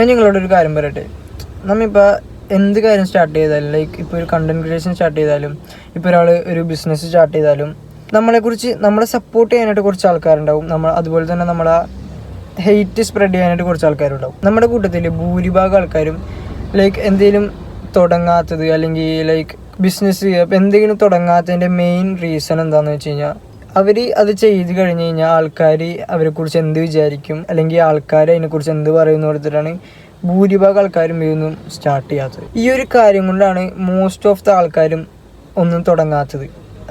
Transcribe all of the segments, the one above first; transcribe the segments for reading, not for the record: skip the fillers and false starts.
ഞാൻ നിങ്ങളോടൊരു കാര്യം പറയട്ടെ. നമ്മളിപ്പോൾ എന്ത് കാര്യം സ്റ്റാർട്ട് ചെയ്താലും, ലൈക്ക് ഇപ്പോൾ ഒരു കണ്ടന്റ് ക്രിയേഷൻ സ്റ്റാർട്ട് ചെയ്താലും, ഇപ്പോൾ ഒരാൾ ഒരു ബിസിനസ് സ്റ്റാർട്ട് ചെയ്താലും, നമ്മളെ സപ്പോർട്ട് ചെയ്യാനായിട്ട് കുറച്ച് ആൾക്കാരുണ്ടാവും. അതുപോലെ തന്നെ നമ്മളെ ഹെയ്റ്റ് സ്പ്രെഡ് ചെയ്യാനായിട്ട് കുറച്ച് ആൾക്കാരുണ്ടാവും. നമ്മുടെ കൂട്ടത്തിൽ ഭൂരിഭാഗം ആൾക്കാരും ലൈക്ക് എന്തെങ്കിലും തുടങ്ങാത്തത്, അല്ലെങ്കിൽ ലൈക്ക് ബിസിനസ് എന്തെങ്കിലും തുടങ്ങാത്തതിൻ്റെ മെയിൻ റീസൺ എന്താണെന്ന് വെച്ച് കഴിഞ്ഞാൽ, അവർ അത് ചെയ്ത് കഴിഞ്ഞ് കഴിഞ്ഞാൽ ആൾക്കാർ അവരെക്കുറിച്ച് എന്ത് വിചാരിക്കും, അല്ലെങ്കിൽ ആൾക്കാർ അതിനെക്കുറിച്ച് എന്ത് പറയുമെന്ന് കൊടുത്തിട്ടാണ് ഭൂരിഭാഗം ആൾക്കാരും ഇതൊന്നും സ്റ്റാർട്ട് ചെയ്യാത്തത്. ഈ ഒരു കാര്യം കൊണ്ടാണ് മോസ്റ്റ് ഓഫ് ദ ആൾക്കാരും ഒന്നും തുടങ്ങാത്തത്.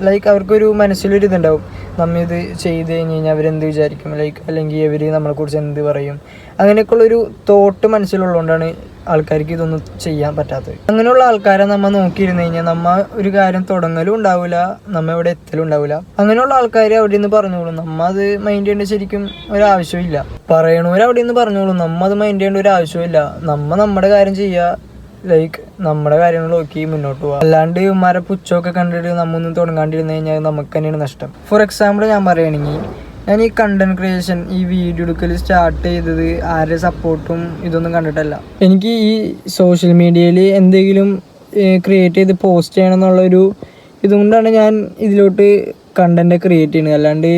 ലൈക്ക് അവർക്കൊരു മനസ്സിലൊരു ഇതുണ്ടാവും, നമ്മിത് ചെയ്ത് കഴിഞ്ഞ് കഴിഞ്ഞാൽ അവരെന്ത് വിചാരിക്കും, ലൈക്ക് അല്ലെങ്കിൽ ഇവർ നമ്മളെക്കുറിച്ച് എന്ത് പറയും, അങ്ങനെയൊക്കെയുള്ളൊരു തോട്ട് മനസ്സിലുള്ളതുകൊണ്ടാണ് ആൾക്കാർക്ക് ഇതൊന്നും ചെയ്യാൻ പറ്റാത്തത്. അങ്ങനെയുള്ള ആൾക്കാരെ നമ്മൾ നോക്കിയിരുന്നു കഴിഞ്ഞാൽ നമ്മൾ ഒരു കാര്യം തുടങ്ങലും ഉണ്ടാവില്ല, നമ്മൾ ഇവിടെ എത്തലും ഉണ്ടാവില്ല. അങ്ങനെയുള്ള ആൾക്കാർ അവിടെ നിന്ന് പറഞ്ഞോളും, നമ്മൾ അത് മൈൻഡ് ചെയ്യേണ്ട ശരിക്കും ഒരാവശ്യമില്ല. പറയണവർ അവിടെ നിന്ന് പറഞ്ഞോളും, നമ്മൾ അത് മൈൻഡ് ചെയ്യേണ്ട ഒരു ആവശ്യമില്ല. നമ്മുടെ കാര്യം ചെയ്യുക, ലൈക്ക് നമ്മുടെ കാര്യങ്ങൾ നോക്കി മുന്നോട്ട് പോകാം. അല്ലാണ്ട് ഇവന്മാരെ പുച്ഛമൊക്കെ കണ്ടിട്ട് നമ്മൊന്നും തുടങ്ങാണ്ടിരുന്നു കഴിഞ്ഞാൽ നമുക്ക് തന്നെയാണ് നഷ്ടം. ഫോർ എക്സാമ്പിൾ ഞാൻ പറയുകയാണെങ്കിൽ, ഞാൻ ഈ കണ്ടന്റ് ക്രിയേഷൻ, ഈ വീഡിയോ എടുക്കൽ സ്റ്റാർട്ട് ചെയ്തത് ആരുടെ സപ്പോർട്ടും ഇതൊന്നും കണ്ടിട്ടല്ല. എനിക്ക് ഈ സോഷ്യൽ മീഡിയയിൽ എന്തെങ്കിലും ക്രിയേറ്റ് ചെയ്ത് പോസ്റ്റ് ചെയ്യണം എന്നുള്ളൊരു ഇതുകൊണ്ടാണ് ഞാൻ ഇതിലോട്ട് കണ്ടന്റ് ക്രിയേറ്റ് ചെയ്യുന്നത്. അല്ലാണ്ട്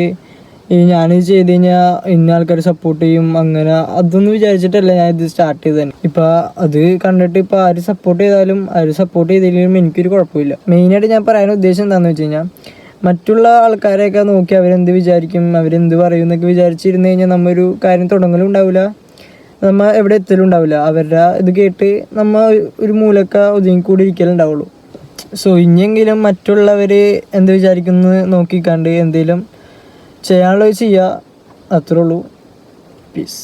ഞാനിത് ചെയ്ത് കഴിഞ്ഞാൽ ഇന്ന ആൾക്കാർ സപ്പോർട്ട് ചെയ്യും അങ്ങനെ അതൊന്നും വിചാരിച്ചിട്ടല്ല ഞാൻ ഇത് സ്റ്റാർട്ട് ചെയ്ത് തന്നെ. ഇപ്പം അത് കണ്ടിട്ട് ഇപ്പം ആര് സപ്പോർട്ട് ചെയ്താലും ആര് സപ്പോർട്ട് ചെയ്തില്ലെങ്കിലും എനിക്കൊരു കുഴപ്പമില്ല. മെയിനായിട്ട് ഞാൻ പറയാൻ ഉദ്ദേശം എന്താണെന്ന് വെച്ച് കഴിഞ്ഞാൽ, മറ്റുള്ള ആൾക്കാരെയൊക്കെ നോക്കി അവരെന്ത് വിചാരിക്കും, അവരെന്ത് പറയും എന്നൊക്കെ വിചാരിച്ചിരുന്നു കഴിഞ്ഞാൽ നമ്മൊരു കാര്യം തുടങ്ങലും ഉണ്ടാവില്ല, നമ്മൾ എവിടെ എത്തലും ഉണ്ടാവില്ല. അവരുടെ ഇത് കേട്ട് നമ്മൾ ഒരു മൂലക്ക ഒതുങ്ങിക്കൂടി ഇരിക്കലുണ്ടാവുള്ളൂ. സോ ഇനിയെങ്കിലും മറ്റുള്ളവർ എന്ത് വിചാരിക്കുന്നു നോക്കിക്കണ്ട് എന്തെങ്കിലും ചെയ്യാനുള്ളത് ചെയ്യുക, അത്രേ ഉള്ളൂ. പീസ്.